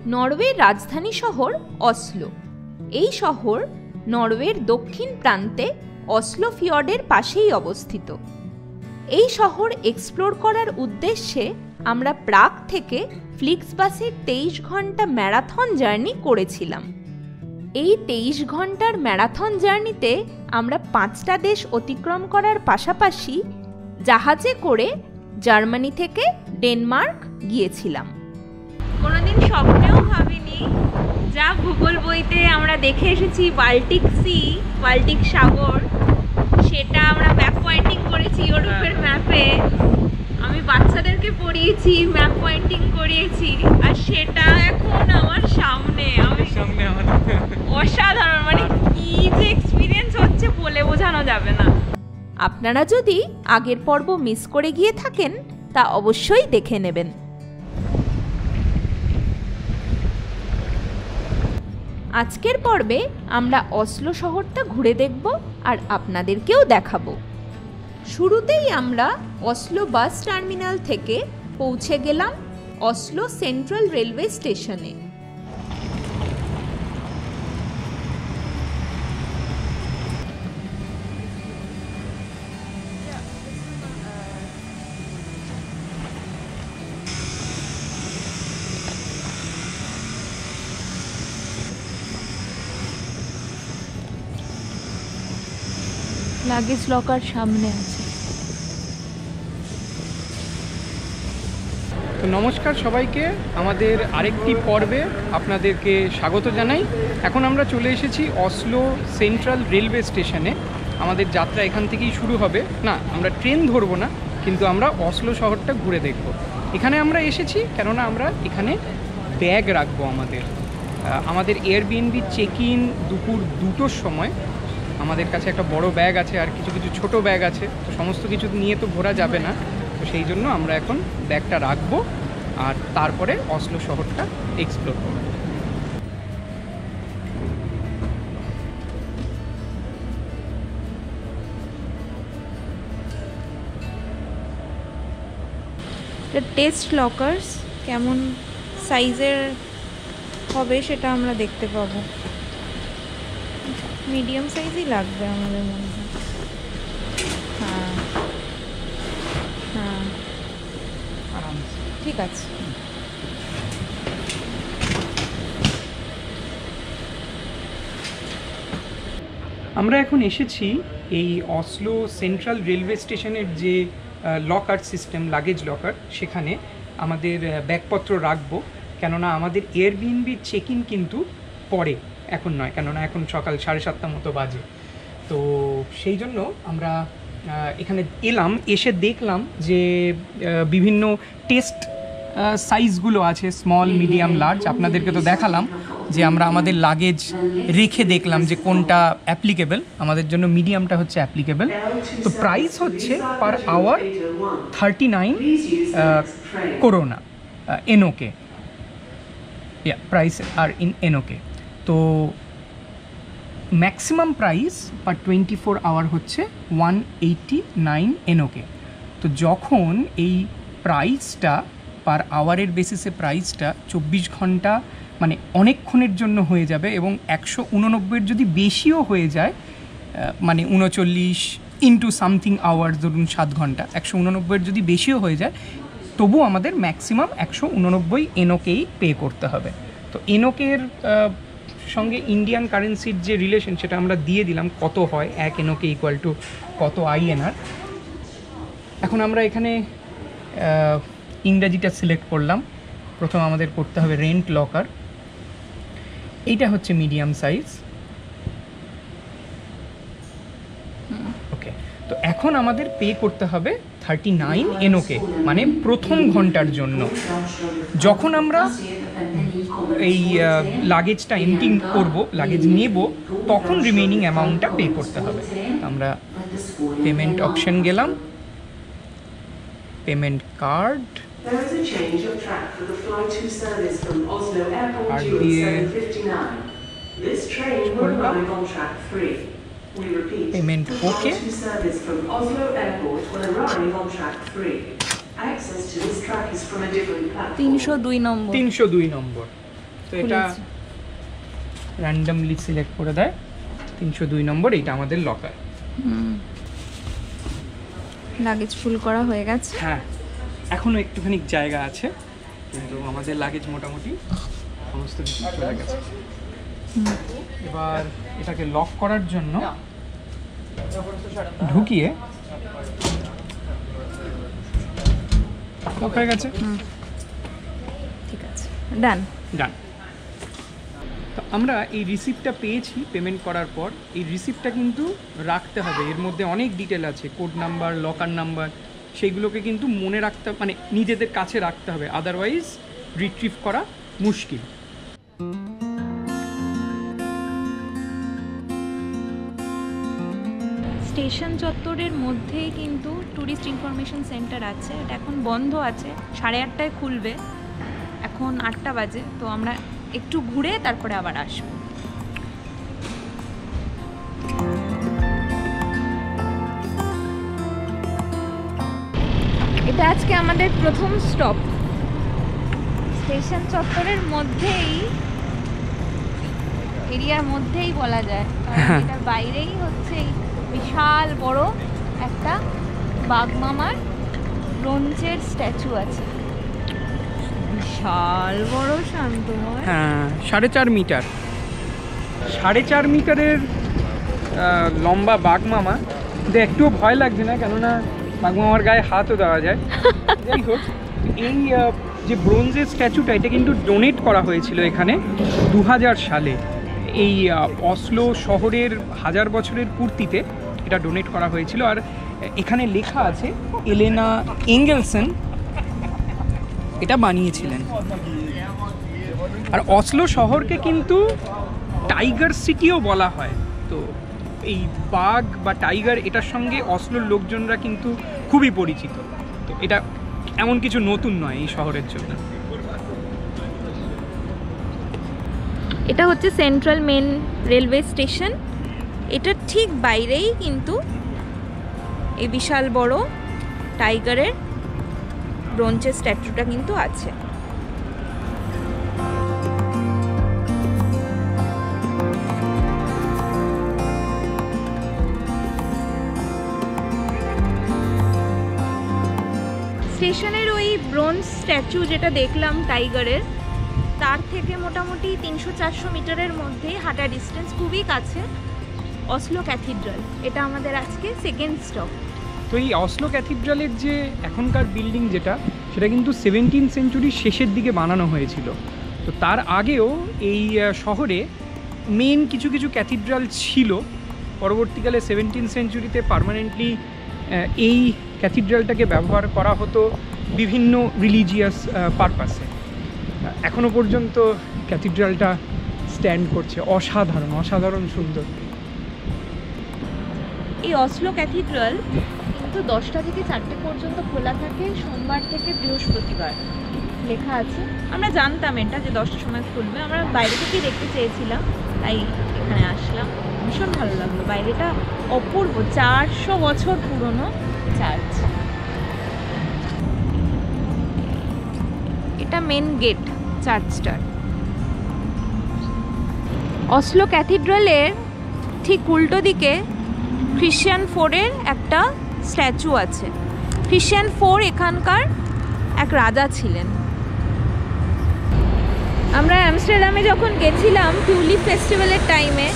নরওয়ের রাজধানী শহর অসলো। এই শহর নরওয়ের দক্ষিণ প্রান্তে অসলো ফিয়র্ডের পাশেই অবস্থিত। এই শহর এক্সপ্লোর করার উদ্দেশ্যে আমরা প্রাগ থেকে ফ্লিক্সবাসের 23 ঘন্টা ম্যারাথন জার্নি করেছিলাম। এই 23 ঘন্টার ম্যারাথন জার্নিতে আমরা 5টা দেশ অতিক্রম করার পাশাপাশি জাহাজে করে জার্মানি থেকে ডেনমার্ক গিয়েছিলাম। কোনোদিন স্বপ্নেও ভাবিনি, যা ভূগোল বইতে আমরা দেখে এসেছি বাল্টিক সি, বাল্টিক সাগর, সেটা আমরা ম্যাপ পয়েন্টিং করেছি ইউরোপের ম্যাপে। আমি বাচ্চাদেরকে পড়িয়েছি, ম্যাপ পয়েন্টিং করিয়েছি, আর সেটা এখন আমার সামনে। অসাধারণ, মানে কি যে এক্সপিরিয়েন্স হচ্ছে বলে বোঝানো যাবে না। আপনারা যদি আগের পর্ব মিস করে গিয়ে থাকেন তা অবশ্যই দেখে নেবেন। আজকের পর্বে আমরা অসলো শহরটা ঘুরে দেখব আর আপনাদেরকেও দেখাবো। শুরুতেই আমরা অসলো বাস টার্মিনাল থেকে পৌঁছে গেলাম অসলো সেন্ট্রাল রেলওয়ে স্টেশনে। লাগেজ লকার সামনে আছে। তো নমস্কার সবাইকে, আমাদের আরেকটি পর্বে আপনাদেরকে স্বাগত জানাই। এখন আমরা চলে এসেছি অসলো সেন্ট্রাল রেলওয়ে স্টেশনে। আমাদের যাত্রা এখান থেকেই শুরু হবে। না, আমরা ট্রেন ধরবো না, কিন্তু আমরা অসলো শহরটা ঘুরে দেখব। এখানে আমরা এসেছি কেননা আমরা এখানে ব্যাগ রাখবো। আমাদের এয়ারবিএনবি চেক ইন দুপুর 2টোর সময়। আমাদের কাছে একটা বড় ব্যাগ আছে আর কিছু কিছু ছোট ব্যাগ আছে, তো সমস্ত কিছু নিয়ে তো ঘোরা যাবে না। তো সেই জন্য আমরা এখন ব্যাগটা রাখবো আর তারপরে অসলো শহরটা এক্সপ্লোর করব। টেস্ট লকার্স কেমন সাইজের হবে সেটা আমরা দেখতে পাবো। মিডিয়াম সাইজই লাগবে আমাদের মনে হয়। হ্যাঁ হ্যাঁ, ঠিক আছে। আমরা এখন এসেছি এই অসলো সেন্ট্রাল রেলওয়ে স্টেশনের যে লকার সিস্টেম, লাগেজ লকার, সেখানে আমাদের ব্যাগপত্র রাখবো। কেননা আমাদের এয়ারবিএনবি চেক ইন কিন্তু পরে, এখন নয়, কেননা এখন সকাল 7:30 মতো বাজে। তো সেই জন্য আমরা এখানে এলাম, এসে দেখলাম যে বিভিন্ন টেস্ট সাইজগুলো আছে, স্মল, মিডিয়াম, লার্জ। আপনাদেরকে তো দেখালাম যে আমরা আমাদের লাগেজ রেখে দেখলাম যে কোনটা অ্যাপ্লিকেবল। আমাদের জন্য মিডিয়ামটা হচ্ছে অ্যাপ্লিকেবল। তো প্রাইস হচ্ছে per hour 39 kroner NOK, price are in NOK. তো ম্যাক্সিমাম প্রাইস পার 24 আওয়ার হচ্ছে 189 এনওকে। তো যখন এই প্রাইসটা পার আওয়ারের বেসিসে প্রাইসটা 24 ঘন্টা মানে অনেকক্ষণের জন্য হয়ে যাবে, এবং 189 যদি বেশিও হয়ে যায়, মানে 39 ইন্টু সামথিং আওয়ার, ধরুন 7 ঘন্টা, 189 যদি বেশিও হয়ে যায়, তবু আমাদের ম্যাক্সিমাম 189 এনওকেই পে করতে হবে। তো এনওকের সঙ্গে ইন্ডিয়ান কারেন্সির যে রিলেশন সেটা আমরা দিয়ে দিলাম, কত হয় 1 এনওকে ইকুয়াল টু কত আইএনআর। এখন আমরা এখানে ইংরাজিটা সিলেক্ট করলাম। প্রথম আমাদের করতে হবে রেন্ট লকার। এইটা হচ্ছে মিডিয়াম সাইজ। ওকে, তো এখন আমাদের পে করতে হবে 39 এনওকে, মানে প্রথম ঘন্টার জন্য। যখন আমরা এই লাগেজটা এন্টিং করব, লাগেজ নেব, তখন রিমেইনিং অ্যামাউন্টটা পে করতে হবে। আমরা পেমেন্ট অপশন গেলাম, payment card, There is a change of track for the Fly 2 service from Oslo Airport to 7:59. This train will arrive on track 3. We repeat, Payment the Fly okay. 2 service from Oslo Airport will arrive on track 3. Access to this track is from a different platform. 302 নম্বর। 302 নম্বর। তো এটা randomly select করে দেয় 302 নম্বর, এইটা আমাদের locker. Luggage ফুল করা হয়ে গেছে। হ্যাঁ, এখনো একটুখানি জায়গা আছে, কিন্তু আমাদের লাগেজ মোটামুটি সমস্ত কিছু চলে গেছে। এবার এটাকে লক করার জন্য ঢুকিয়ে লক হয়ে গেছে। ঠিক আছে, ডান ডান। তো আমরা এই রিসিপ্টটা পেয়েছি পেমেন্ট করার পর। এই রিসিপ্টটা কিন্তু রাখতে হবে, এর মধ্যে অনেক ডিটেল আছে, কোড নাম্বার, লকার নাম্বার, সেইগুলোকে কিন্তু মনে রাখতে, মানে নিজেদের কাছে রাখতে হবে, আদারওয়াইজ রিট্রিভ করা মুশকিল। স্টেশন চত্বরের মধ্যেই কিন্তু ট্যুরিস্ট ইনফরমেশন সেন্টার আছে। এটা এখন বন্ধ আছে, 8:30টায় খুলবে, এখন 8টা বাজে। তো আমরা একটু ঘুরে তারপরে আবার আসবো। এটা আজকে আমাদের প্রথম স্টপ, স্টেশন চত্বরের মধ্যেই, এরিয়ার মধ্যেই বলা যায়, কারণ এটার বাইরেই হচ্ছে এই বিশাল বড় একটা বাঘমামার ব্রোঞ্জের স্ট্যাচু আছে। বিশাল বড়, শান্তময়। হ্যাঁ, 4.5 মিটার, 4.5 মিটারের লম্বা বাঘমামা। কিন্তু একটুও ভয় লাগছে না, কেননা বাঘমামার গায়ে হাতও দেওয়া যায়। যাই হোক, এই যে ব্রোঞ্জের স্ট্যাচুটা, এটা কিন্তু ডোনেট করা হয়েছিল এখানে 2000 সালে। এই অসলো শহরের 1000 বছরের পূর্তিতে এটা ডোনেট করা হয়েছিল। আর এখানে লেখা আছে এলেনা এঙ্গেলসন এটা বানিয়েছিলেন। আর অসলো শহরকে কিন্তু টাইগার সিটিও বলা হয়। তো এই বাঘ বা টাইগার, এটার সঙ্গে অসলোর লোকজনরা কিন্তু খুবই পরিচিত। তো এটা এমন কিছু নতুন নয় এই শহরের জন্য। এটা হচ্ছে সেন্ট্রাল মেন রেলওয়ে স্টেশন। এটা ঠিক বাইরেই কিন্তু এই বিশাল বড় টাইগারের ব্রোঞ্জের স্ট্যাচুটা কিন্তু আছে। স্টেশনের ওই ব্রোঞ্জ স্ট্যাচু যেটা দেখলাম টাইগারের, তার থেকে মোটামুটি 300-400 মিটারের মধ্যে হাঁটা ডিস্টেন্স, খুবই কাছে অসলো ক্যাথিড্রাল। এটা আমাদের আজকে সেকেন্ড স্টপ। তো এই অসলো ক্যাথিড্রালের যে এখনকার বিল্ডিং যেটা, সেটা কিন্তু 17th সেঞ্চুরির শেষের দিকে বানানো হয়েছিল। তো তার আগেও এই শহরে মেন কিছু কিছু ক্যাথিড্রাল ছিল। পরবর্তীকালে 17th সেঞ্চুরিতে পার্মানেন্টলি এই ক্যাথিড্রালটাকে ব্যবহার করা হতো বিভিন্ন রিলিজিয়াস পারপাসে। এখনো পর্যন্ত ক্যাথিড্রালটা স্ট্যান্ড করছে, অসাধারণ অসাধারণ সুন্দর। এই অসলো ক্যাথিড্রাল কিন্তু 10টা থেকে 4টে পর্যন্ত খোলা থাকে, সোমবার থেকে বৃহস্পতিবার লেখা আছে। আমরা জানতাম এটা যে 10টার সময় খুলবে, আমরা বাইরে থেকেই দেখতে চেয়েছিলাম, তাই এখানে আসলাম। ভীষণ ভালো লাগলো, বাইরেটা অপূর্ব, 400 বছর পুরনো চার্চ। এটা মেন গেট চার্চটার। অসলো ক্যাথিড্রালের ঠিক উল্টো দিকে খ্রিশ্চান ফোরের একটা স্ট্যাচু আছে। খ্রিশ্চান ফোর এখানকার এক রাজা ছিলেন। আমরা আমস্টারডামে যখন গেছিলাম টিউলিপ ফেস্টিভ্যালের টাইমে,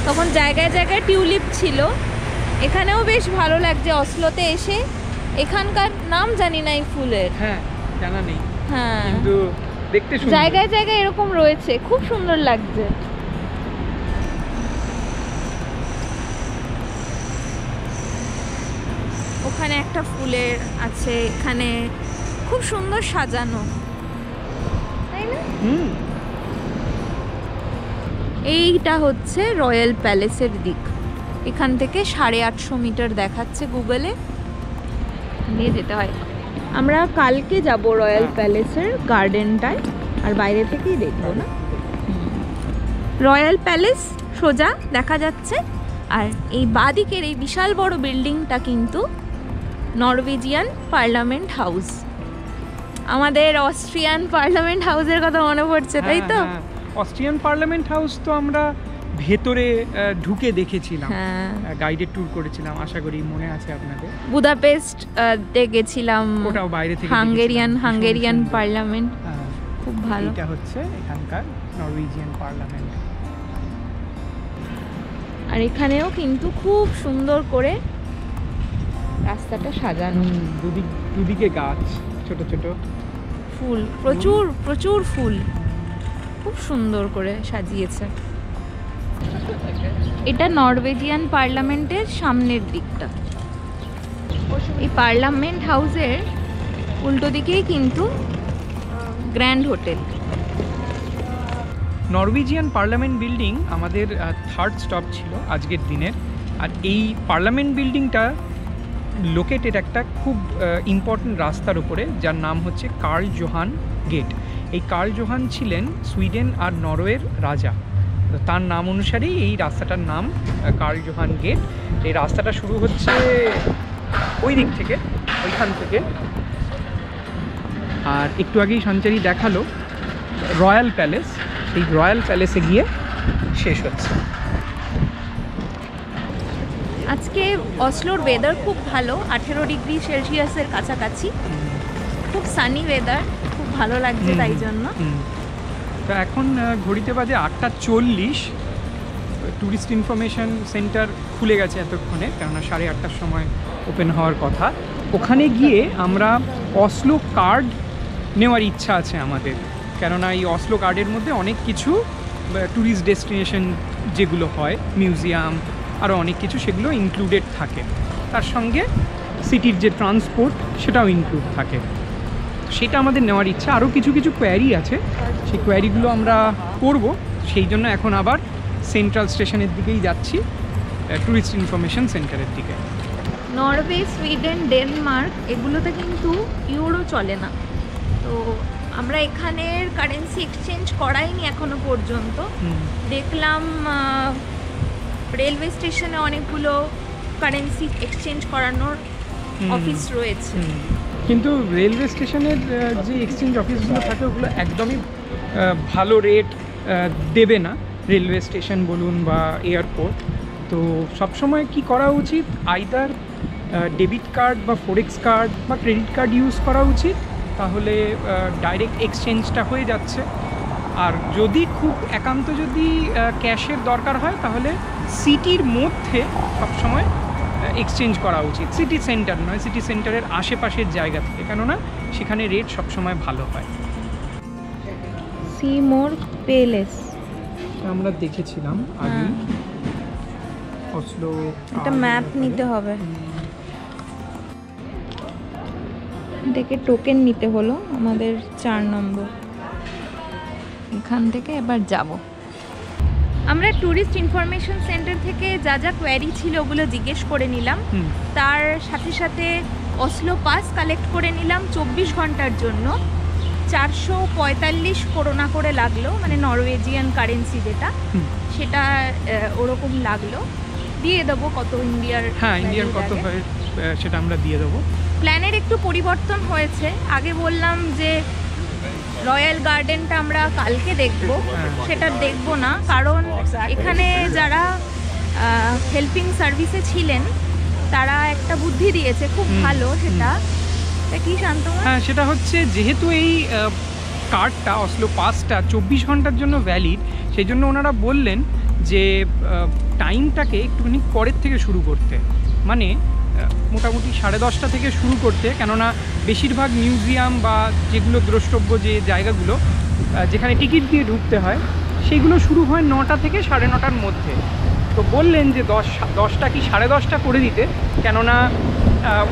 তখন জায়গায় জায়গায় টিউলিপ ছিল। এখানেও বেশ ভালো লাগছে অসলোতে এসে। এখানকার নাম জানি না এই ফুলের। হ্যাঁ, জানা নেই। হ্যাঁ, কিন্তু দেখতে সুন্দর। জায়গায় জায়গায় এরকম রয়েছে, খুব সুন্দর লাগছে। ওখানে একটা ফুলের আছে, এখানে খুব সুন্দর সাজানো, তাই না? এইটা হচ্ছে রয়্যাল প্যালেসের দিক। এখান থেকে 850 মিটার দেখাচ্ছে গুগলে, নিয়ে যেতে হয়। আমরা কালকে যাব রয়্যাল প্যালেসের গার্ডেনটায়, আর বাইরে থেকেই দেখবো না। রয়্যাল প্যালেস সোজা দেখা যাচ্ছে, আর এই বাদিকের এই বিশাল বড় বিল্ডিংটা কিন্তু নরওয়েজিয়ান পার্লামেন্ট হাউস। আমাদের অস্ট্রিয়ান পার্লামেন্ট হাউসের কথা মনে পড়ছে, তাই তো? অস্ট্রিয়ান পার্লামেন্ট হাউস তো আমরা ভেতরে ঢুকে দেখেছিলাম, হ্যাঁ গাইডেড ট্যুর করেছিলাম, আশা করি মনে আছে আপনাদের। বুদাপেস্ট তে গেছিলাম, ওটাও বাইরে থেকে হাঙ্গেরিয়ান পার্লামেন্ট, খুব ভালো। এটা হচ্ছে এখানকার নরওয়েজিয়ান পার্লামেন্ট। আর এখানেও কিন্তু খুব সুন্দর করে রাস্তাটা সাজানো, দুদিকে গাছ, ছোট ছোট ফুল, প্রচুর ফুল, খুব সুন্দর করে সাজিয়েছে। এটা নরওয়েজিয়ান পার্লামেন্টের সামনের দিকটা। এই পার্লামেন্ট হাউসের উল্টো দিকেই কিন্তু grand hotel. Norwegian parliament building আমাদের থার্ড স্টপ ছিল আজকের দিনের। আর এই পার্লামেন্ট বিল্ডিংটা লোকেটেড একটা খুব ইম্পর্ট্যান্ট রাস্তার উপরে, যার নাম হচ্ছে কার্ল জোহান গেট। এই কার্ল জোহান ছিলেন সুইডেন আর নরওয়ের রাজা, তার নাম অনুসারেই এই রাস্তাটার নাম কার্ল জোহান গেট। এই রাস্তাটা শুরু হচ্ছে ওই দিক থেকে, ওইখান থেকে। আর একটু আগেই সঞ্চারী দেখালো রয়্যাল প্যালেস, এই রয়্যাল প্যালেসে গিয়ে শেষ হচ্ছে। আজকে অসলোর ওয়েদার খুব ভালো, 18 ডিগ্রি সেলসিয়াসের কাছাকাছি, খুব সানি ওয়েদার, খুব ভালো লাগছে তাই জন্য। তো এখন ঘড়িতে বাজে 8:40। ট্যুরিস্ট ইনফরমেশন সেন্টার খুলে গেছে এতক্ষণে, কেননা 8:30টার সময় ওপেন হওয়ার কথা। ওখানে গিয়ে আমরা অসলো কার্ড নেওয়ার ইচ্ছা আছে আমাদের, কেননা এই অসলো কার্ডের মধ্যে অনেক কিছু ট্যুরিস্ট ডেস্টিনেশন যেগুলো হয়, মিউজিয়াম, আরও অনেক কিছু, সেগুলো ইনক্লুডেড থাকে। তার সঙ্গে সিটির যে ট্রান্সপোর্ট সেটাও ইনক্লুড থাকে, সেটা আমাদের নেওয়ার ইচ্ছা। আরও কিছু কোয়ারি আছে, সেই কোয়ারিগুলো আমরা করব। সেই জন্য এখন আবার সেন্ট্রাল স্টেশনের দিকেই যাচ্ছি, ট্যুরিস্ট ইনফরমেশন সেন্টারের দিকে। নরওয়ে, সুইডেন, ডেনমার্ক এগুলোতে কিন্তু ইউরো চলে না, তো আমরা এখানের কারেন্সি এক্সচেঞ্জ করাইনি এখনো পর্যন্ত। দেখলাম রেলওয়ে স্টেশনে অনেকগুলো কারেন্সি এক্সচেঞ্জ করানোর অফিস রয়েছে, কিন্তু রেলওয়ে স্টেশনের যে এক্সচেঞ্জ অফিসগুলো থাকে ওগুলো একদমই ভালো রেট দেবে না, রেলওয়ে স্টেশন বলুন বা এয়ারপোর্ট। তো সবসময় কি করা উচিত, আইদার ডেবিট কার্ড বা ফরেক্স কার্ড বা ক্রেডিট কার্ড ইউজ করা উচিত, তাহলে ডাইরেক্ট এক্সচেঞ্জটা হয়ে যাচ্ছে। আর যদি খুব একান্ত যদি ক্যাশের দরকার হয়, তাহলে সিটির মধ্যে সবসময় এক্সচেঞ্জ করা উচিত, সিটি সেন্টার নয়, সিটি সেন্টারের আশেপাশের জায়গা থেকে, কেননা সেখানে রেট সবসময় ভালো হয়। সিমোর প্যালেস আমরা দেখেছিলাম আগে, অসলো। একটা ম্যাপ নিতে হবে, দেখে টোকেন নিতে হলো আমাদের 4 নম্বর। এখান থেকে এবার যাব। আমরা ট্যুরিস্ট ইনফরমেশন সেন্টার থেকে যা যা কোয়ারি ছিল ওগুলো জিজ্ঞেস করে নিলাম, তার সাথে সাথে অসলো পাস কালেক্ট করে নিলাম 24 ঘন্টার জন্য। 445 করোনা করে লাগলো, মানে নরওয়েজিয়ান কারেন্সি যেটা, সেটা ওরকম লাগলো। দিয়ে দেবো কত ইন্ডিয়ার, হ্যাঁ ইন্ডিয়ার কত হয় সেটা আমরা দিয়ে দেবো। প্ল্যানের একটু পরিবর্তন হয়েছে, আগে বললাম যে রয়্যাল গার্ডেনটা আমরা কালকে দেখব, সেটা দেখব না, কারণ এখানে যারা হেল্পিং সার্ভিসে ছিলেন তারা একটা বুদ্ধি দিয়েছে খুব ভালো, সেটা কি শান্ত? হ্যাঁ, সেটা হচ্ছে যেহেতু এই কার্ডটা অসলো পাসটা 24 ঘন্টার জন্য ভ্যালিড, সেই জন্য ওনারা বললেন যে টাইমটাকে একটুখানি পরের থেকে শুরু করতে, মানে মোটামুটি 10:30 থেকে শুরু করতে, কেননা বেশিরভাগ মিউজিয়াম বা যেগুলো দ্রষ্টব্য যে জায়গাগুলো যেখানে টিকিট দিয়ে ঢুকতে হয়, সেগুলো শুরু হয় 9টা থেকে 9:30টার মধ্যে। তো বললেন যে 10টা কি 10:30 করে দিতে, কেননা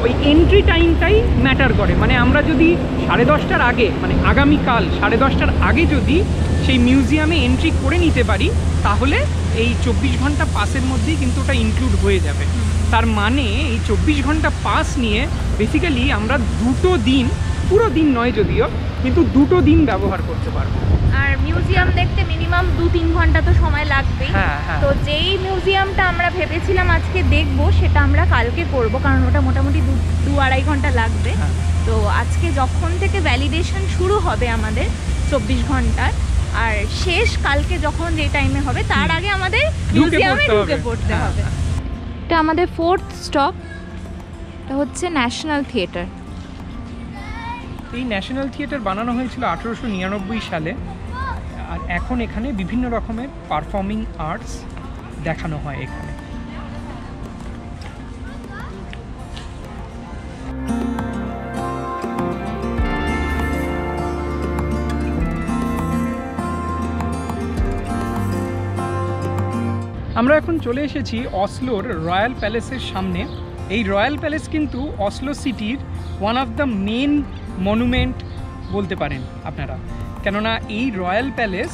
ওই এন্ট্রি টাইমটাই ম্যাটার করে। মানে আমরা যদি 10:30টার আগে, মানে আগামীকাল 10:30টার আগে যদি সেই মিউজিয়ামে এন্ট্রি করে নিতে পারি, তাহলে এই 24 ঘন্টা পাসের মধ্যেই কিন্তু ওটা ইনক্লুড হয়ে যাবে। তার মানে এই 24 ঘন্টা পাস নিয়ে বেসিক্যালি আমরা 2টো দিন, পুরো দিন নয় যদিও, কিন্তু 2টো দিন ব্যবহার করতে পারবো। আর মিউজিয়াম দেখতে মিনিমাম 2-3 ঘন্টা তো সময় লাগবে। তো যেই মিউজিয়ামটা আমরা ভেবেছিলাম আজকে দেখব, সেটা আমরা কালকে করব, কারণ ওটা মোটামুটি 2-2.5 ঘন্টা লাগবে। তো আজকে যখন থেকে ভ্যালিডেশন শুরু হবে আমাদের 24 ঘন্টার, আর শেষ কালকে যখন যে টাইমে হবে তার আগে আমাদের মিউজিয়ামে ঢুকে পড়তে হবে। এটা আমাদের 4th স্টপ, এটা হচ্ছে ন্যাশনাল থিয়েটার। এই ন্যাশনাল থিয়েটার বানানো হয়েছিল 1899 সালে, আর এখন এখানে বিভিন্ন রকমের পারফর্মিং আর্টস দেখানো হয় এখানে। আমরা এখন চলে এসেছি অসলোর রয়্যাল প্যালেসের সামনে। এই রয়্যাল প্যালেস কিন্তু অসলো সিটির one of the main monument বলতে পারেন আপনারা, কেননা এই রয়্যাল প্যালেস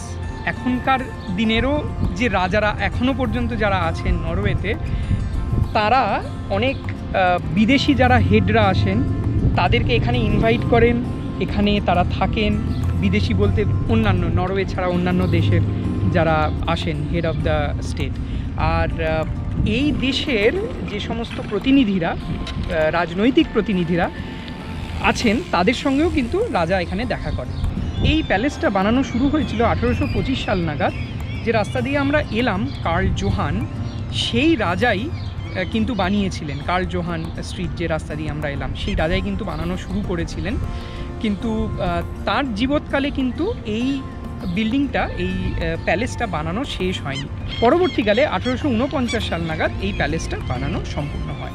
এখনকার দিনেরও যে রাজারা এখনও পর্যন্ত যারা আছেন নরওয়েতে, তারা অনেক বিদেশি যারা হেডরা আসেন তাদেরকে এখানে ইনভাইট করেন, এখানে তারা থাকেন। বিদেশি বলতে অন্যান্য নরওয়ে ছাড়া অন্যান্য দেশের যারা আসেন হেড অফ দ্য স্টেট। আর এই দেশের যে সমস্ত প্রতিনিধিরা, রাজনৈতিক প্রতিনিধিরা আছেন, তাদের সঙ্গেও কিন্তু রাজা এখানে দেখা করেন। এই প্যালেসটা বানানো শুরু হয়েছিল 1825 সাল নাগাদ। যে রাস্তা দিয়ে আমরা এলাম, কার্ল জোহান, সেই রাজাই কিন্তু বানিয়েছিলেন। কার্ল জোহান স্ট্রিট যে রাস্তা দিয়ে আমরা এলাম, সেই রাজাই কিন্তু বানানো শুরু করেছিলেন। কিন্তু তার জীবৎকালে কিন্তু এই বিল্ডিংটা, এই প্যালেসটা বানানো শেষ হয়নি। পরবর্তীকালে 1849 সাল নাগাদ এই প্যালেসটা বানানো সম্পূর্ণ হয়।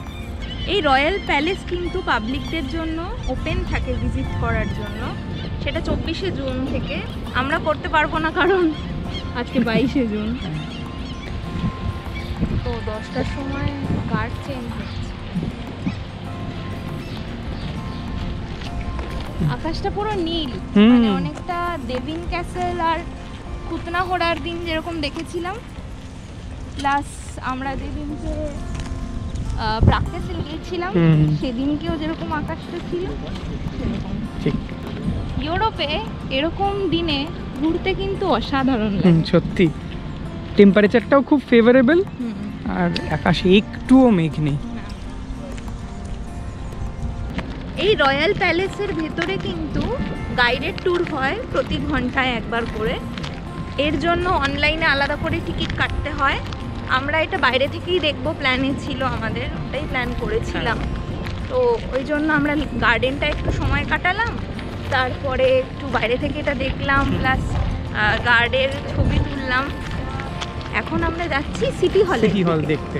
এই রয়্যাল প্যালেস কিন্তু পাবলিকদের জন্য ওপেন থাকে ভিজিট করার জন্য, সেটা 24শে জুন থেকে। আমরা করতে পারবো না কারণ আজকে 22শে জুন, তো 10টার সময় গার্ড চেঞ্জ হচ্ছে। আকাশটা পুরো নীল, মানে অনেকটা দেবিন ক্যাসেল আর কুতনা হোড়ার দিন যেরকম দেখেছিলাম, প্লাস আমরা যেদিনকে প্রাকটেসে গিয়েছিলাম সেদিনকেও যেরকম আকাশটা ছিল সেরকম। ইউরোপে এরকম দিনে ঘুরতে কিন্তু অসাধারণ লাগে সত্যি। টেম্পারেচারটাও খুব ফেভারেবল, আর আকাশে একটুও মেঘ নেই। এই রয়্যাল প্যালেসের ভেতরে কিন্তু গাইডেড ট্যুর হয় প্রতি ঘন্টায় একবার করে। এর জন্য অনলাইনে আলাদা করে টিকিট কাটতে হয়। আমরা এটা বাইরে থেকেই দেখবো প্ল্যানে ছিল আমাদের, ওটাই প্ল্যান করেছিলাম। তো ওই জন্য আমরা গার্ডেনটা একটু সময় কাটালাম, তারপরে একটু বাইরে থেকে এটা দেখলাম, প্লাস গার্ডের ছবি তুললাম। এখন আমরা যাচ্ছি সিটি হল দেখতে।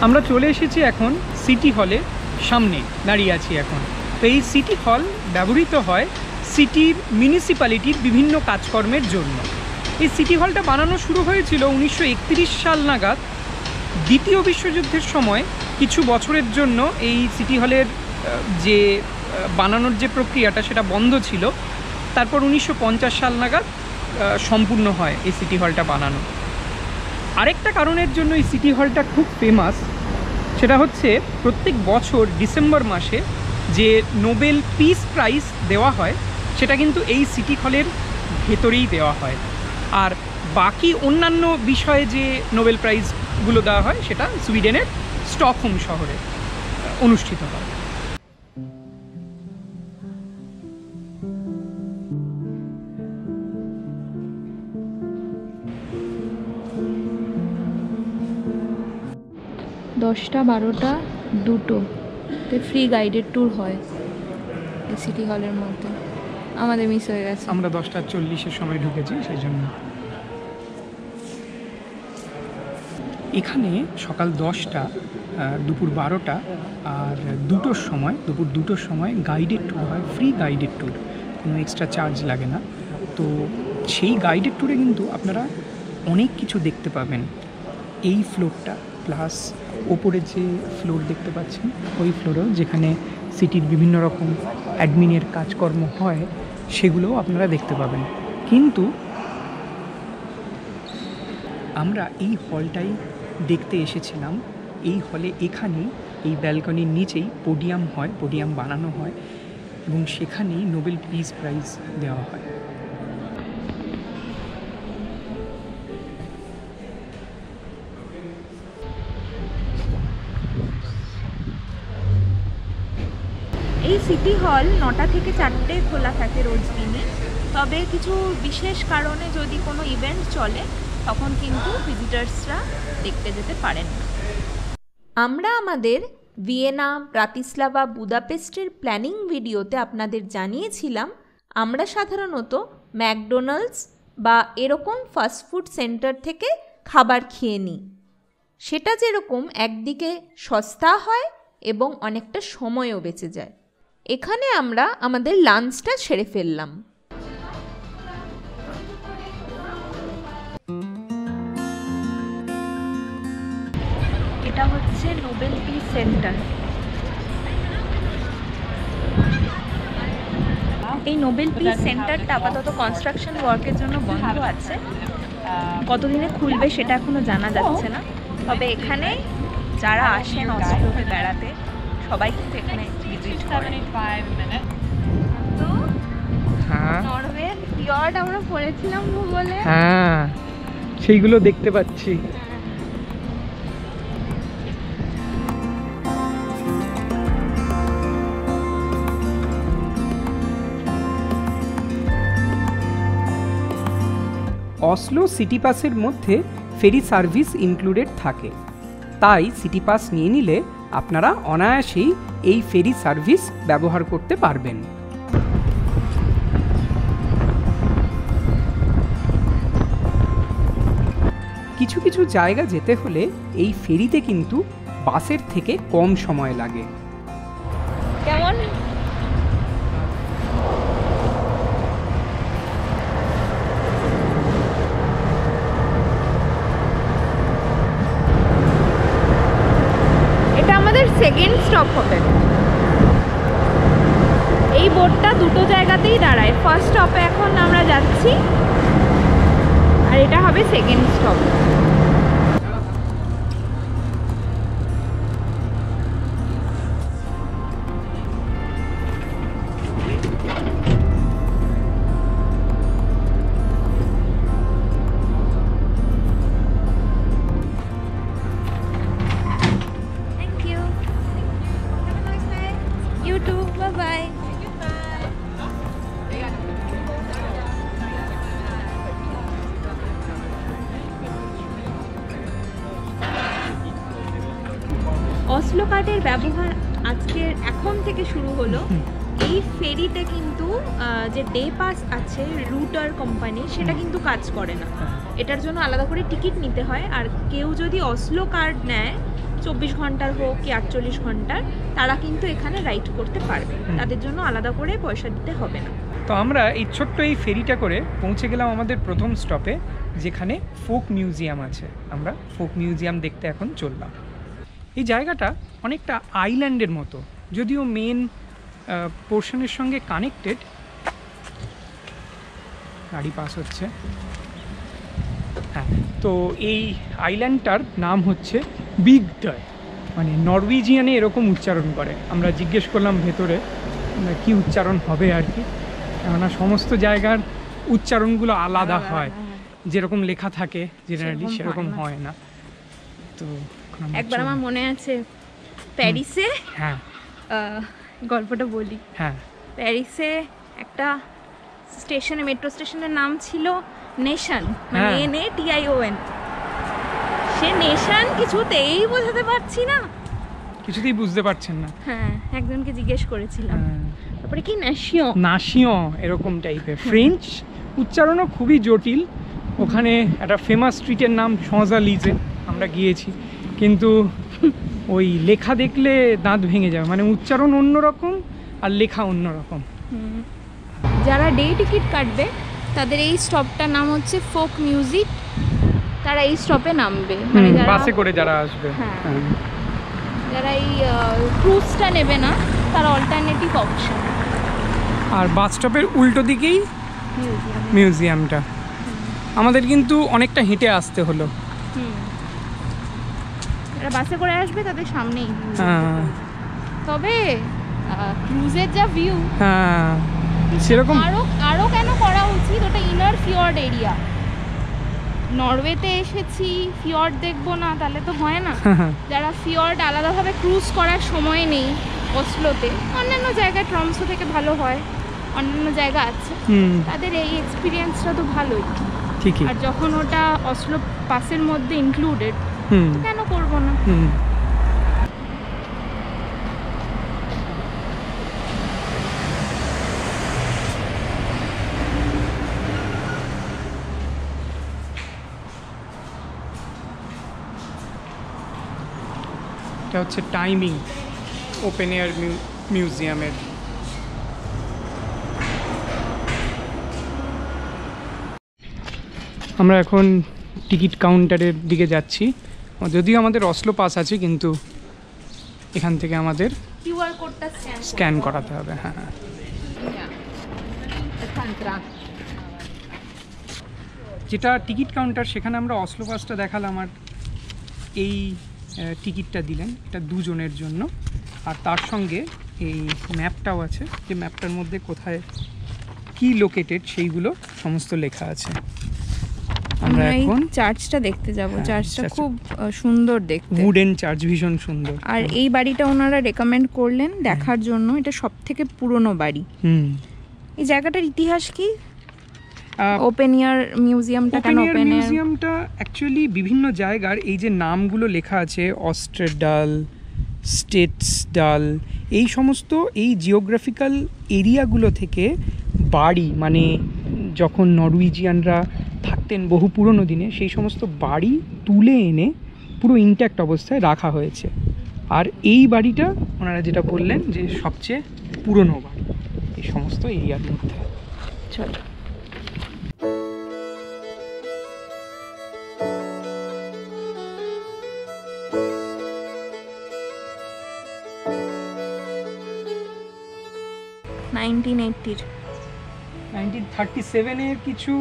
আমরা চলে এসেছি এখন সিটি হলে, সামনে দাঁড়িয়ে আছি এখন। তো এই সিটি হল ব্যবহৃত হয় সিটির মিউনিসিপ্যালিটির বিভিন্ন কাজকর্মের জন্য। এই সিটি হলটা বানানো শুরু হয়েছিল 1931 সাল নাগাদ। দ্বিতীয় বিশ্বযুদ্ধের সময় কিছু বছরের জন্য এই সিটি হলের যে বানানোর যে প্রক্রিয়াটা সেটা বন্ধ ছিল। তারপর 1950 সাল নাগাদ সম্পূর্ণ হয় এই সিটি হলটা বানানো। আরেকটা কারণের জন্য এই সিটি হলটা খুব ফেমাস, সেটা হচ্ছে প্রত্যেক বছর ডিসেম্বর মাসে যে নোবেল পিস প্রাইজ দেওয়া হয় সেটা কিন্তু এই সিটি হলের ভেতরেই দেওয়া হয়। আর বাকি অন্যান্য বিষয়ে যে নোবেল প্রাইজগুলো দেওয়া হয় সেটা সুইডেনের স্টকহোম শহরে অনুষ্ঠিত হয়। দশটা, 12টা, 2টোতে ফ্রি গাইডেড ট্যুর হয় এই সিটি হলের মধ্যে। আমাদের মিস হয়ে গেছে, আমরা 10:40-এর সময় ঢুকেছি, সেই জন্য। এখানে সকাল 10টা, দুপুর 12টা আর 2টোর সময়, দুপুর 2টোর সময় গাইডেড ট্যুর হয়, ফ্রি গাইডেড ট্যুর, কোনো এক্সট্রা চার্জ লাগে না। তো সেই গাইডেড ট্যুরে কিন্তু আপনারা অনেক কিছু দেখতে পাবেন। এই ফ্লোরটা প্লাস ওপরে যে ফ্লোর দেখতে পাচ্ছেন ওই ফ্লোরেও, যেখানে সিটির বিভিন্ন রকম অ্যাডমিনের কাজকর্ম হয়, সেগুলোও আপনারা দেখতে পাবেন। কিন্তু আমরা এই হলটাই দেখতে এসেছিলাম। এই হলে এখানেই, এই ব্যালকনির নিচেই পোডিয়াম হয়, পোডিয়াম বানানো হয় এবং সেখানেই নোবেল পিস প্রাইজ দেওয়া হয়। এই সিটি হল 9টা থেকে 4টে খোলা থাকে রোজ দিনই, তবে কিছু বিশেষ কারণে যদি কোনো ইভেন্ট চলে তখন কিন্তু ভিজিটার্সরা দেখতে যেতে পারেন না। আমরা আমাদের ভিয়েনা, ব্রাতিস্লাভা, বুদাপেস্টের প্ল্যানিং ভিডিওতে আপনাদের জানিয়েছিলাম আমরা সাধারণত ম্যাকডোনাল্ডস বা এরকম ফাস্টফুড সেন্টার থেকে খাবার খেয়ে নিই। সেটা যেরকম একদিকে সস্তা হয় এবং অনেকটা সময়ও বেঁচে যায়। এখানে আমরা আমাদের লাঞ্চটা সেরে ফেললাম। এটা হচ্ছে নোবেল পিস সেন্টার। এই নোবেল পিস সেন্টারটা আপাতত কনস্ট্রাকশন ওয়ার্কের জন্য বন্ধ আছে, কতদিনে খুলবে সেটা এখনো জানা যাচ্ছে না। তবে এখানে যারা আসেন অস্ট্রিয়াতে বেড়াতে সবাই কিন্তু এখানে ভিজিট করেন। তো নরওয়ের ফিয়র্ড আমরা পড়েছিলাম ভূগোলে, হ্যাঁ সেইগুলো দেখতে পাচ্ছি। অসলো সিটি পাসের মধ্যে ফেরি সার্ভিস ইনক্লুডেড থাকে, তাই সিটি পাস নিয়ে নিলে আপনারা অনায়াসেই এই ফেরি সার্ভিস ব্যবহার করতে পারবেন। কিছু কিছু জায়গা যেতে হলে এই ফেরিতে কিন্তু বাসের থেকে কম সময় লাগে। কেমন সেকেন্ড স্টপ হবে। এই বোটটা দুটো জায়গাতেই দাঁড়ায়। ফার্স্ট স্টপে এখন আমরা যাচ্ছি আর এটা হবে সেকেন্ড স্টপ। অসলো কার্ডের ব্যবহার এখন থেকে শুরু হলো। এই ফেরিতে কিন্তু যে ডে পাস আছে রুটার কোম্পানি, সেটা কিন্তু কাজ করে না। এটার জন্য আলাদা করে টিকিট নিতে হয়। আর কেউ যদি অসলো কার্ড নেয় 24 ঘন্টার হোক কি 48 ঘন্টার, তারা কিন্তু এখানে রাইড করতে পারবে, তাদের জন্য আলাদা করে পয়সা দিতে হবে না। তো আমরা এই ছোট্ট এই ফেরিটা করে পৌঁছে গেলাম আমাদের প্রথম স্টপে, যেখানে ফোক মিউজিয়াম আছে। আমরা ফোক মিউজিয়াম দেখতে এখন চললাম। এই জায়গাটা অনেকটা আইল্যান্ডের মতো, যদিও মেন পোর্শনের সঙ্গে কানেক্টেড। গাড়ি পাস হচ্ছে। হ্যাঁ, তো এই আইল্যান্ডটার নাম হচ্ছে বিগ ডয়, মানে নরওয়েজিয়ানে এরকম উচ্চারণ করে। আমরা জিজ্ঞেস করলাম ভেতরে কি উচ্চারণ হবে আর কি, কেননা সমস্ত জায়গার উচ্চারণগুলো আলাদা হয়, যেরকম লেখা থাকে জেনারেলি সেরকম হয় না। তো একবার আমার মনে আছে প্যারিসে, হ্যাঁ গল্পটা বলি। হ্যাঁ, প্যারিসে একটা স্টেশনে, মেট্রো স্টেশনের নাম ছিল নেশন, মানে NATION। সে নেশন কিছুতেই বোঝাতে পারছি না, কিছুতেই বুঝতে পারছেন না। হ্যাঁ, একজনকে জিজ্ঞেস করেছিলাম। তারপরে কি নাশিও এরকম টাইপের। ফ্রেঞ্চ উচ্চারণও খুবই জটিল। ওখানে একটা ফেমাস স্ট্রিটের নাম শঁজালিজে আমরা গিয়েছি, কিন্তু ওই লেখা দেখলে দাঁত ভেঙে যাবে, মানে উচ্চারণ অন্যরকম আর লেখা অন্যরকম। যারা ডে টিকিট কাটবে তাদের এই স্টপটার নাম হচ্ছে ফোক মিউজিক, তারা এই স্টপে নামবে। মানে বাসে করে যারা আসবে, যারা এই ক্রুজটা নেবে না তার অল্টারনেটিভ অপশন। আর বাস স্টপের উল্টো দিকেই মিউজিয়ামটা। আমাদের কিন্তু অনেকটা হেঁটে আসতে হলো। যারা বাসে করে আসবে তাদের সামনেই। তবে ক্রুজের যা ভিউ, সেরকম আরো কেন করা উচিত। ওটা ইনার ফিয়র্ড এরিয়া। নরওয়েতে এসেছি, ফিয়র্ড দেখবো না তাহলে তো হয় না। যারা ফিয়র্ড আলাদাভাবে ক্রুজ করার সময় নেই অসলোতে, অন্যান্য জায়গায় ট্রমসো থেকে ভালো হয়, অন্যান্য জায়গা আছে, তাদের এই এক্সপিরিয়েন্সটা তো ভালোই। ঠিকই। আর যখন ওটা অসলো পাসের মধ্যে ইনক্লুডেড, কেন করবো না? এটা হচ্ছে টাইমিং ওপেন এয়ার মিউজিয়ামের। আমরা এখন টিকিট কাউন্টারের দিকে যাচ্ছি, যদিও আমাদের অসলো পাস আছে, কিন্তু এখান থেকে আমাদের কিউআর কোডটা স্ক্যান করাতে হবে। হ্যাঁ, যেটা টিকিট কাউন্টার, সেখানে আমরা অসলো পাসটা দেখালাম, আর এই টিকিটটা দিলেন, এটা দুজনের জন্য। আর তার সঙ্গে এই ম্যাপটাও আছে, যে ম্যাপটার মধ্যে কোথায় কি লোকেটেড সেইগুলো সমস্ত লেখা আছে। আমরা এখন চার্চটা দেখতে যাব। চার্চটা খুব সুন্দর দেখতে, উডেন চার্চ, ভীষণ সুন্দর। আর এই বাড়িটা ওনারা রেকমেন্ড করলেন দেখার জন্য। এটা সবথেকে পুরনো বাড়ি। এই জায়গাটার ইতিহাস কি? ওপেন এয়ার মিউজিয়ামটা কেন ওপেন এয়ার? মিউজিয়ামটা অ্যাকচুয়ালি বিভিন্ন জায়গার এই যে নামগুলো লেখা আছে, অস্ট্রেডাল, স্টেটসডাল, এই সমস্ত এই জিওগ্রাফিক্যাল এরিয়াগুলো থেকে বাড়ি, মানে যখন নরওয়েজিয়ানরা থাকতেন বহু পুরনো দিনে, সেই সমস্ত বাড়ি তুলে এনে পুরো ইনট্যাক্ট অবস্থায় রাখা হয়েছে। আর এই বাড়িটা ওনারা যেটা বললেন যে সবচেয়ে পুরনো বাড়ি এই সমস্ত এরিয়ার মধ্যে। চলো। নাইনটিন 1937-এর কিছু,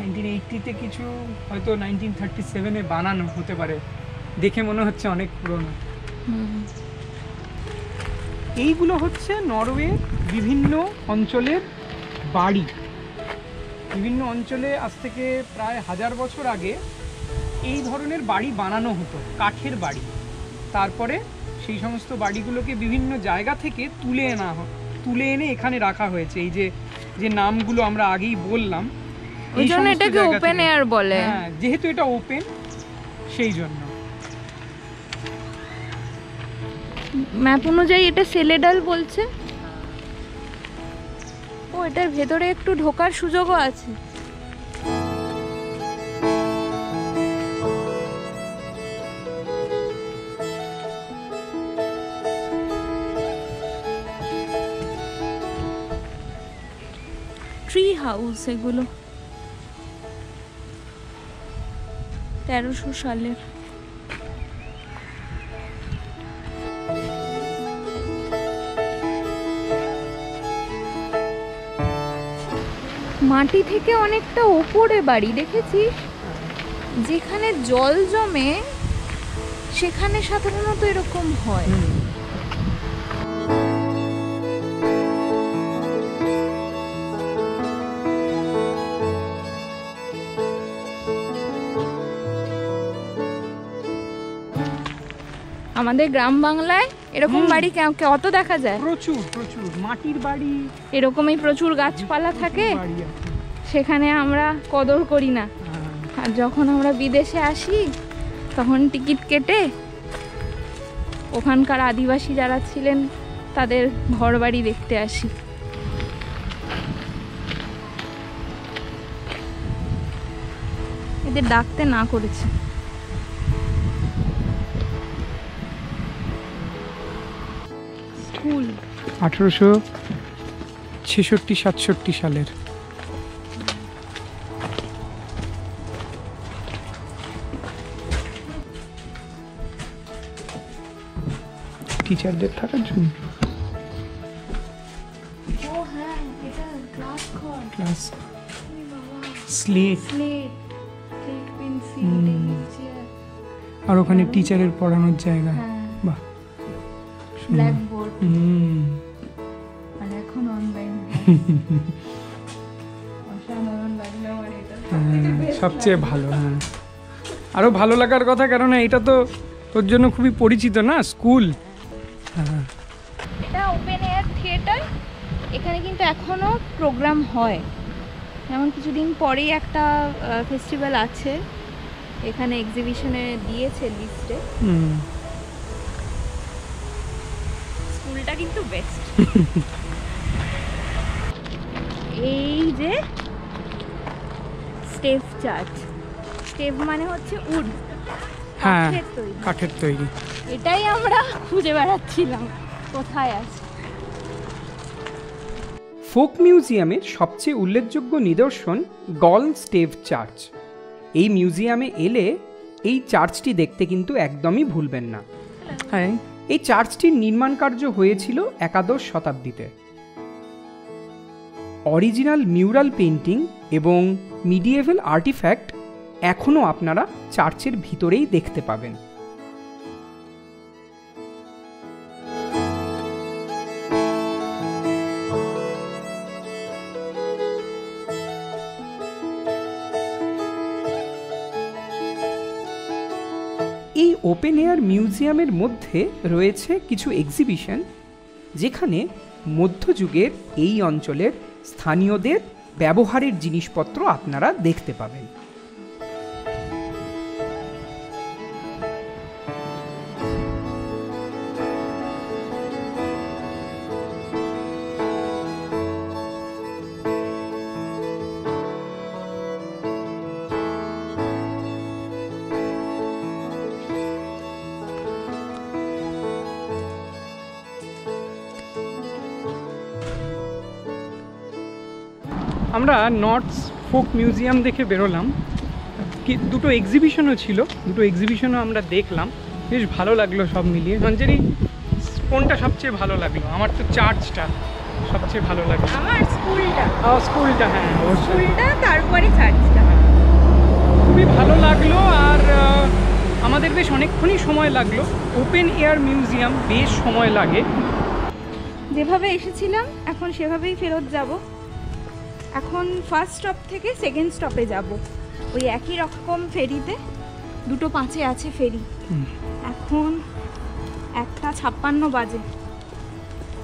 1980-তে কিছু, হয়তো 1937-এ বানানো হতে পারে, দেখে মনে হচ্ছে অনেক পুরনো। এইগুলো হচ্ছে নরওয়ে বিভিন্ন অঞ্চলের বাড়ি। বিভিন্ন অঞ্চলে আজ থেকে প্রায় 1000 বছর আগে এই ধরনের বাড়ি বানানো হতো, কাঠের বাড়ি। তারপরে সেই সমস্ত বাড়িগুলোকে বিভিন্ন জায়গা থেকে তুলে এনে এখানে রাখা হয়েছে। এই যে নামগুলো আমরা আগেই বললাম, এই জন্য এটাকে ওপেন এয়ার বলে। হ্যাঁ, যেহেতু এটা ওপেন, সেই জন্য। ম্যাপ অনুযায়ী এটা সেলেডাল বলছে। ও, এটার ভেতরে একটু ঢোকার সুযোগও আছে। ট্রি হাউস এগুলো 1300 সালের। মাটি থেকে অনেকটা ওপরে বাড়ি, দেখেছিস? যেখানে জল জমে সেখানে সাধারণত এরকম হয়। আমাদের গ্রাম বাংলায় এরকম বাড়ি কত দেখা যায়? প্রচুর প্রচুর মাটির বাড়ি, এরকমই প্রচুর গাছপালা থাকে, সেখানে আমরা কদর করি না। আর যখন আমরা বিদেশে আসি তখন টিকিট কেটে ওখানকার আদিবাসী যারা ছিলেন তাদের ঘর বাড়ি দেখতে আসি। এদের ডাকতে না করেছে। স্কুল 1866-67 সালের। টিচারদের থাকার জন্য ক্লাস, স্লেট, আর ওখানে টিচারের পড়ানোর জায়গা। বাহ, ব্ল্যাকবোর্ড। আর এখন অনলাইন। অসাধারণ লাগলো আমার এটা, সবচেয়ে ভালো। হ্যাঁ, আরো ভালো লাগার কথা, কারণ এটা তো তোর জন্য খুবই পরিচিত না, স্কুল। হ্যাঁ, এটা ওপেন এয়ার থিয়েটার। এখানে কিন্তু এখনও প্রোগ্রাম হয়, যেমন কিছুদিন পরেই একটা ফেস্টিভ্যাল আছে, এখানে এক্সিবিশনে দিয়েছে লিস্টে। স্কুলটা কিন্তু বেস্ট। এই যে স্টেভ চার্চ, স্টেভ মানে হচ্ছে উড, হ্যাঁ কাঠের তৈরি। এটাই আমরা খুঁজে বেড়াচ্ছিলাম কোথায় আছে। ফোক মিউজিয়ামের সবচেয়ে উল্লেখযোগ্য নিদর্শন গল স্টেভ চার্চ। এই মিউজিয়ামে এলে এই চার্চটি দেখতে কিন্তু একদমই ভুলবেন না। হ্যাঁ, এই চার্চটির নির্মাণ কার্য হয়েছিল একাদশ শতাব্দীতে। অরিজিনাল মিউরাল পেইন্টিং এবং মিডিয়েভাল আর্টিফ্যাক্ট এখনও আপনারা চার্চের ভিতরেই দেখতে পাবেন। এই ওপেন এয়ার মিউজিয়ামের মধ্যে রয়েছে কিছু এক্সিবিশন, যেখানে মধ্যযুগের এই অঞ্চলের স্থানীয়দের ব্যবহারের জিনিসপত্র আপনারা দেখতে পাবেন। আমরা নর্থস ফোক মিউজিয়াম দেখে বেরোলাম, কি দুটো এক্সিবিশনও ছিল, দুটো এক্সিবিশনও আমরা দেখলাম, বেশ ভালো লাগলো সব মিলিয়ে। মঞ্জরি, কোনটা সবচেয়ে ভালো লাগলো? আমার তো চার্চটা সবচেয়ে ভালো লাগলো। আমার স্কুলটা। স্কুলটা, হ্যাঁ স্কুলটা, তারপরে চার্চটা। খুবই ভালো লাগলো। আর আমাদের বেশ অনেকক্ষণই সময় লাগলো। ওপেন এয়ার মিউজিয়াম বেশ সময় লাগে। যেভাবে এসেছিলাম এখন সেভাবেই ফেরত যাব। এখন ফার্স্ট স্টপ থেকে সেকেন্ড স্টপে যাব, ওই একই রকম ফেরিতে। 2:05 আছে ফেরি। এখন 1:56 বাজে,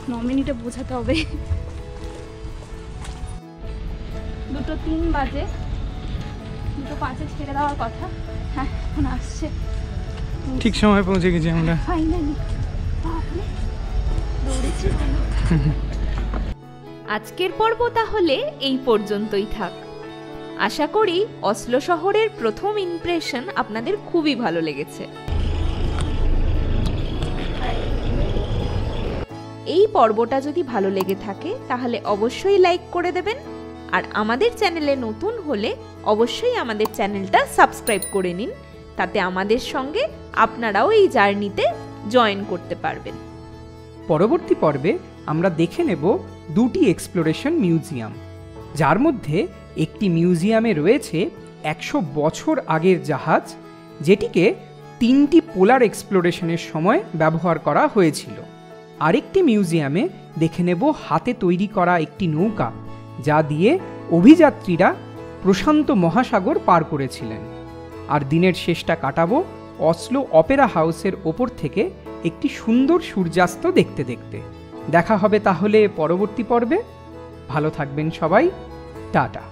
9 মিনিটে পৌঁছাতে হবে। 2:03 বাজে, 2:05 ছেড়ে দেওয়ার কথা। হ্যাঁ, এখন আসছে। ঠিক সময় পৌঁছে গেছি আমরা ফাইনালি। দৌড়েছি ভালো। আজকের পর্ব তাহলে এই পর্যন্তই থাক। আশা করি অসলো শহরের প্রথম ইমপ্রেশন আপনাদের খুবই ভালো লেগেছে। এই পর্বটা যদি ভালো লেগে থাকে তাহলে অবশ্যই লাইক করে দেবেন, আর আমাদের চ্যানেলে নতুন হলে অবশ্যই আমাদের চ্যানেলটা সাবস্ক্রাইব করে নিন, তাতে আমাদের সঙ্গে আপনারাও এই জার্নিতে জয়েন করতে পারবেন। পরবর্তী পর্বে আমরা দেখে নেব দুটি এক্সপ্লোরেশন মিউজিয়াম, যার মধ্যে একটি মিউজিয়ামে রয়েছে 100 বছর আগের জাহাজ, যেটিকে 3টি পোলার এক্সপ্লোরেশনের সময় ব্যবহার করা হয়েছিল। আরেকটি মিউজিয়ামে দেখে নেব হাতে তৈরি করা একটি নৌকা, যা দিয়ে অভিযাত্রীরা প্রশান্ত মহাসাগর পার করেছিলেন। আর দিনের শেষটা কাটাবো অসলো অপেরা হাউসের ওপর থেকে একটি সুন্দর সূর্যাস্ত দেখতে দেখতে। দেখা হবে তাহলে পরবর্তী পর্বে। ভালো থাকবেন সবাই, টাটা।